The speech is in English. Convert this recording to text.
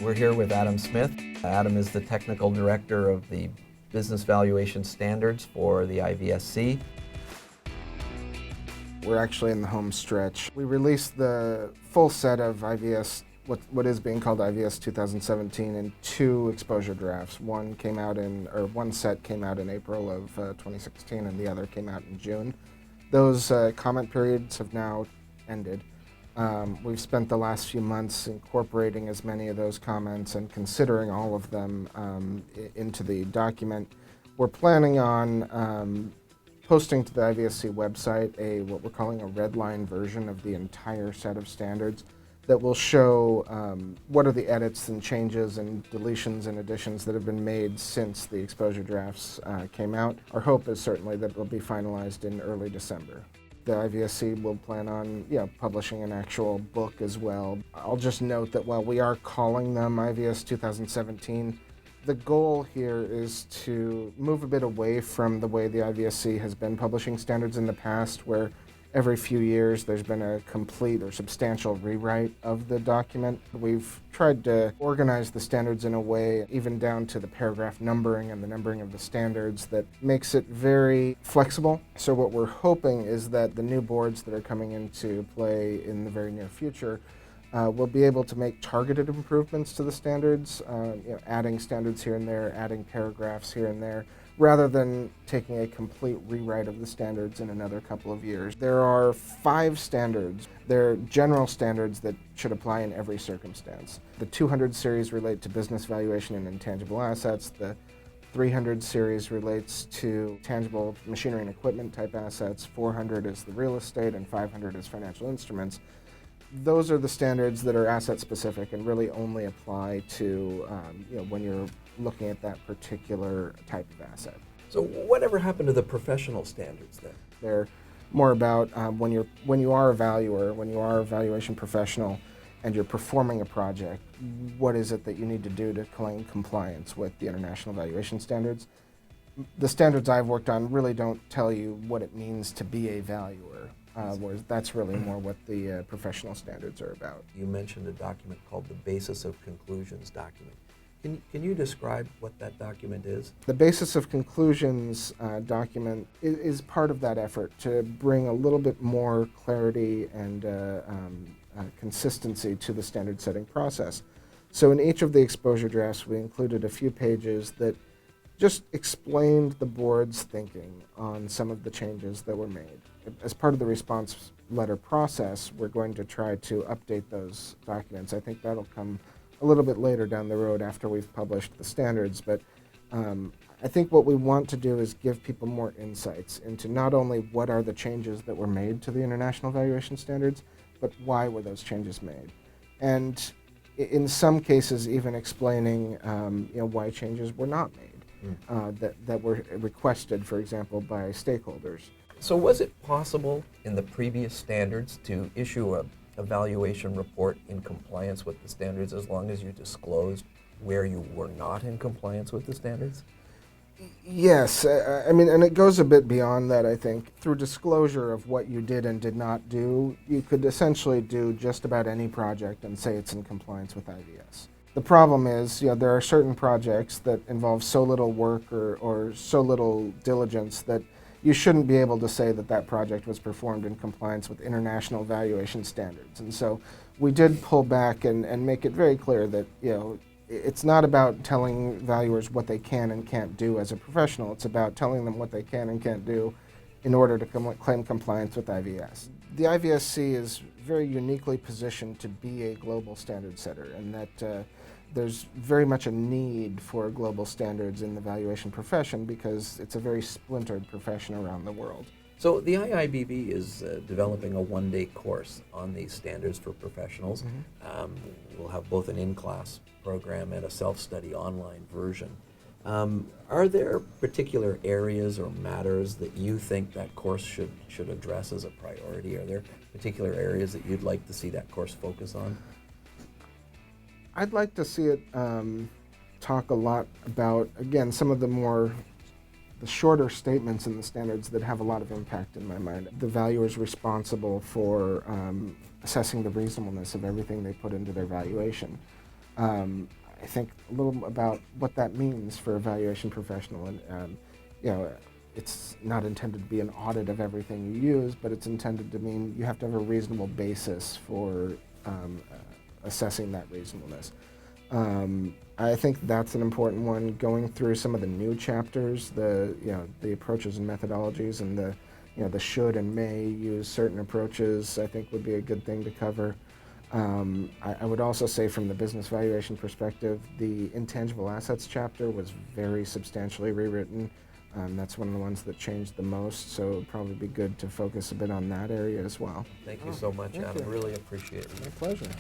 We're here with Adam Smith. Adam is the technical director of the Business Valuation Standards for the IVSC. We're actually in the home stretch. We released the full set of IVS, what is being called IVS 2017, in two exposure drafts. One set came out in April of 2016, and the other came out in June. Those comment periods have now ended. We've spent the last few months incorporating as many of those comments and considering all of them into the document. We're planning on posting to the IVSC website what we're calling a red line version of the entire set of standards that will show what are the edits and changes and deletions and additions that have been made since the exposure drafts came out. Our hope is certainly that it will be finalized in early December. The IVSC will plan on publishing an actual book as well. I'll just note that while we are calling them IVS 2017, the goal here is to move a bit away from the way the IVSC has been publishing standards in the past, where every few years there's been a complete or substantial rewrite of the document. We've tried to organize the standards in a way, even down to the paragraph numbering and the numbering of the standards, that makes it very flexible. So what we're hoping is that the new boards that are coming into play in the very near future we'll be able to make targeted improvements to the standards, adding standards here and there, adding paragraphs here and there, rather than taking a complete rewrite of the standards in another couple of years. There are 5 standards. They're general standards that should apply in every circumstance. The 200 series relate to business valuation and intangible assets. The 300 series relates to tangible machinery and equipment type assets. 400 is the real estate, and 500 is financial instruments. Those are the standards that are asset specific and really only apply to when you're looking at that particular type of asset. So whatever happened to the professional standards then? They're more about when you are a valuer, when you are a valuation professional and you're performing a project, what is it that you need to do to claim compliance with the International Valuation Standards? The standards I've worked on really don't tell you what it means to be a valuer. Whereas that's really more what the professional standards are about. You mentioned a document called the Basis of Conclusions document. Can you describe what that document is? The Basis of Conclusions document is part of that effort to bring a little bit more clarity and consistency to the standard setting process. So in each of the exposure drafts, we included a few pages that just explained the board's thinking on some of the changes that were made. As part of the response letter process, we're going to try to update those documents. I think that'll come a little bit later down the road after we've published the standards, but I think what we want to do is give people more insights into not only what are the changes that were made to the International Valuation Standards, but why were those changes made. And in some cases, even explaining why changes were not made. That were requested, for example, by stakeholders. So was it possible in the previous standards to issue a valuation report in compliance with the standards as long as you disclosed where you were not in compliance with the standards? Yes, and it goes a bit beyond that, I think. Through disclosure of what you did and did not do, you could essentially do just about any project and say it's in compliance with IVS. The problem is, there are certain projects that involve so little work or so little diligence that you shouldn't be able to say that that project was performed in compliance with international valuation standards. And so we did pull back and make it very clear that, it's not about telling valuers what they can and can't do as a professional. It's about telling them what they can and can't do in order to claim compliance with IVS. The IVSC is very uniquely positioned to be a global standard setter, and that there's very much a need for global standards in the valuation profession because it's a very splintered profession around the world. So the IIBV is developing a one-day course on these standards for professionals. Mm-hmm. We'll have both an in-class program and a self-study online version. Are there particular areas or matters that you think that course should address as a priority? Are there particular areas that you'd like to see that course focus on? I'd like to see it talk a lot about, again, some of the shorter statements in the standards that have a lot of impact in my mind. The valuer is responsible for assessing the reasonableness of everything they put into their valuation. I think a little about what that means for a valuation professional, and you know, it's not intended to be an audit of everything you use, but it's intended to mean you have to have a reasonable basis for assessing that reasonableness. I think that's an important one. Going through some of the new chapters, the approaches and methodologies, and the should and may use certain approaches, I think would be a good thing to cover. I would also say from the business valuation perspective, the intangible assets chapter was very substantially rewritten. That's one of the ones that changed the most, so it would probably be good to focus a bit on that area as well. Thank you so much, Thank Adam. you. Really appreciate it. My pleasure.